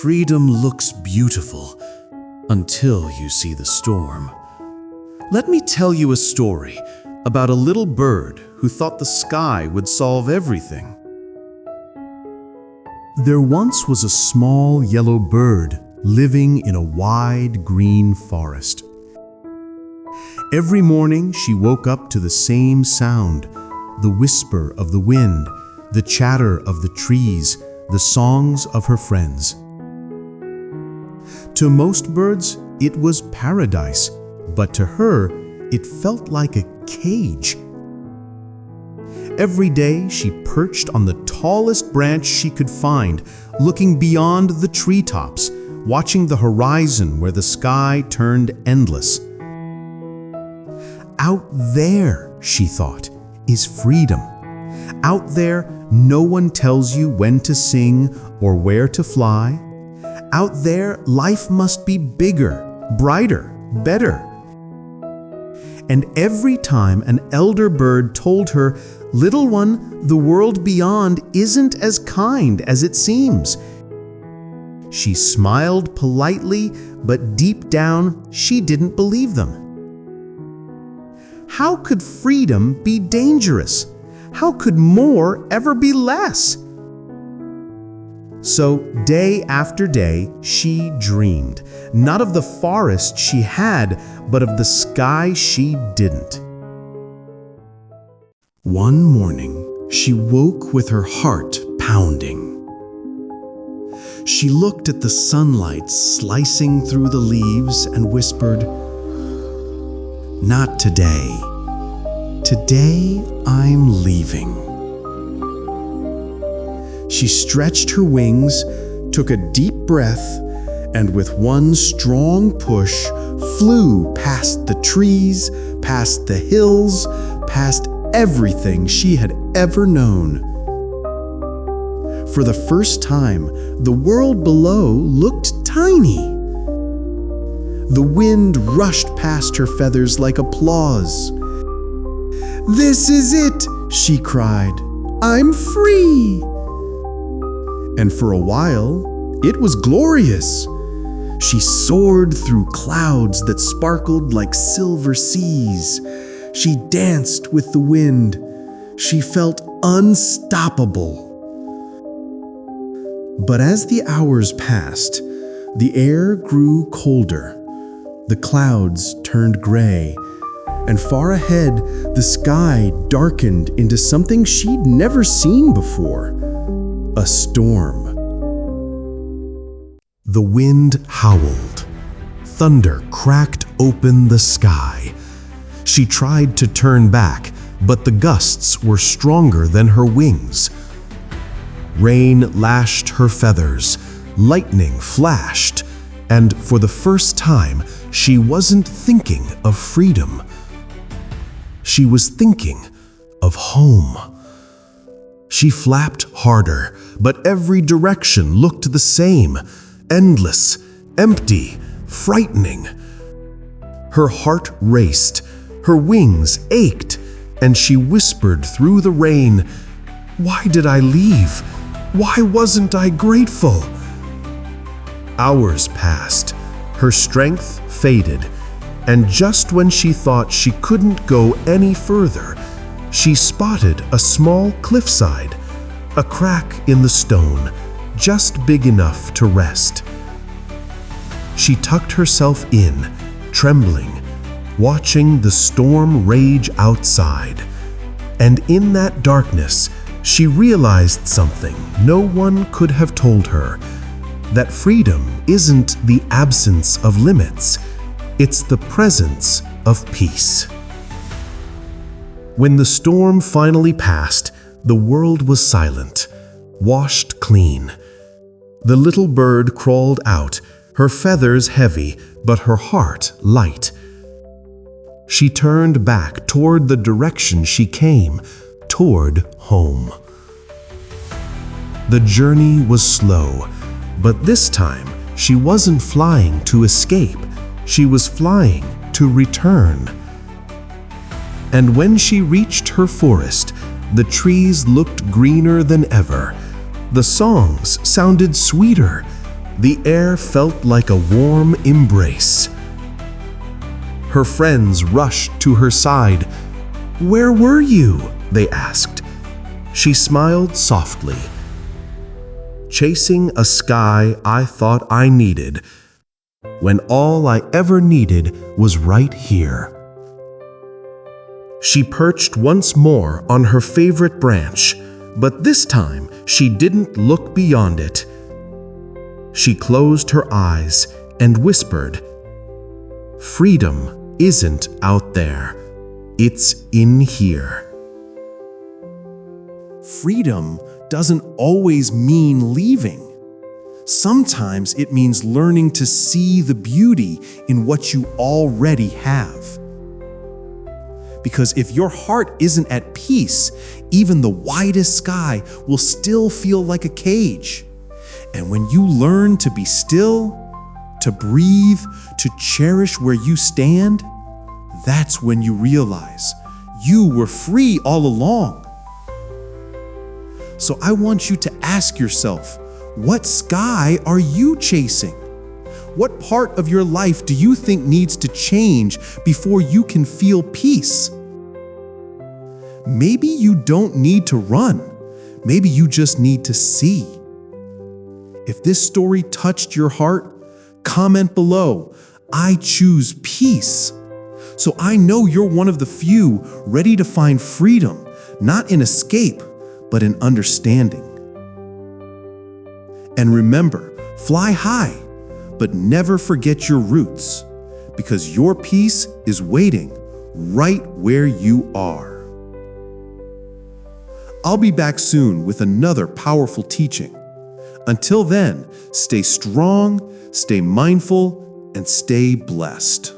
Freedom looks beautiful until you see the storm. Let me tell you a story about a little bird who thought the sky would solve everything. There once was a small yellow bird living in a wide green forest. Every morning she woke up to the same sound, the whisper of the wind, the chatter of the trees, the songs of her friends. To most birds, it was paradise, but to her, it felt like a cage. Every day, she perched on the tallest branch she could find, looking beyond the treetops, watching the horizon where the sky turned endless. Out there, she thought, is freedom. Out there, no one tells you when to sing or where to fly. Out there, life must be bigger, brighter, better. And every time an elder bird told her, "Little one, the world beyond isn't as kind as it seems," she smiled politely, but deep down, she didn't believe them. How could freedom be dangerous? How could more ever be less? So day after day, she dreamed, not of the forest she had, but of the sky she didn't. One morning, she woke with her heart pounding. She looked at the sunlight slicing through the leaves and whispered, "Not today. Today, I'm leaving." She stretched her wings, took a deep breath, and with one strong push, flew past the trees, past the hills, past everything she had ever known. For the first time, the world below looked tiny. The wind rushed past her feathers like applause. "This is it," she cried. "I'm free." And for a while, it was glorious. She soared through clouds that sparkled like silver seas. She danced with the wind. She felt unstoppable. But as the hours passed, the air grew colder. The clouds turned gray, and far ahead, the sky darkened into something she'd never seen before. A storm. The wind howled. Thunder cracked open the sky. She tried to turn back, but the gusts were stronger than her wings. Rain lashed her feathers, lightning flashed, and for the first time, she wasn't thinking of freedom. She was thinking of home. She flapped harder, but every direction looked the same, endless, empty, frightening. Her heart raced, her wings ached, and she whispered through the rain, "Why did I leave? Why wasn't I grateful?" Hours passed, her strength faded, and just when she thought she couldn't go any further, she spotted a small cliffside, a crack in the stone, just big enough to rest. She tucked herself in, trembling, watching the storm rage outside. And in that darkness, she realized something no one could have told her, that freedom isn't the absence of limits, it's the presence of peace. When the storm finally passed, the world was silent, washed clean. The little bird crawled out, her feathers heavy, but her heart light. She turned back toward the direction she came, toward home. The journey was slow, but this time she wasn't flying to escape, she was flying to return. And when she reached her forest, the trees looked greener than ever. The songs sounded sweeter. The air felt like a warm embrace. Her friends rushed to her side. "Where were you?" they asked. She smiled softly. "Chasing a sky I thought I needed, when all I ever needed was right here." She perched once more on her favorite branch, but this time she didn't look beyond it. She closed her eyes and whispered, "Freedom isn't out there, it's in here." Freedom doesn't always mean leaving. Sometimes it means learning to see the beauty in what you already have. Because if your heart isn't at peace, even the widest sky will still feel like a cage. And when you learn to be still, to breathe, to cherish where you stand, that's when you realize you were free all along. So I want you to ask yourself, what sky are you chasing? What part of your life do you think needs to change before you can feel peace? Maybe you don't need to run. Maybe you just need to see. If this story touched your heart, comment below, "I choose peace." So I know you're one of the few ready to find freedom, not in escape, but in understanding. And remember, fly high, but never forget your roots, because your peace is waiting right where you are. I'll be back soon with another powerful teaching. Until then, stay strong, stay mindful, and stay blessed.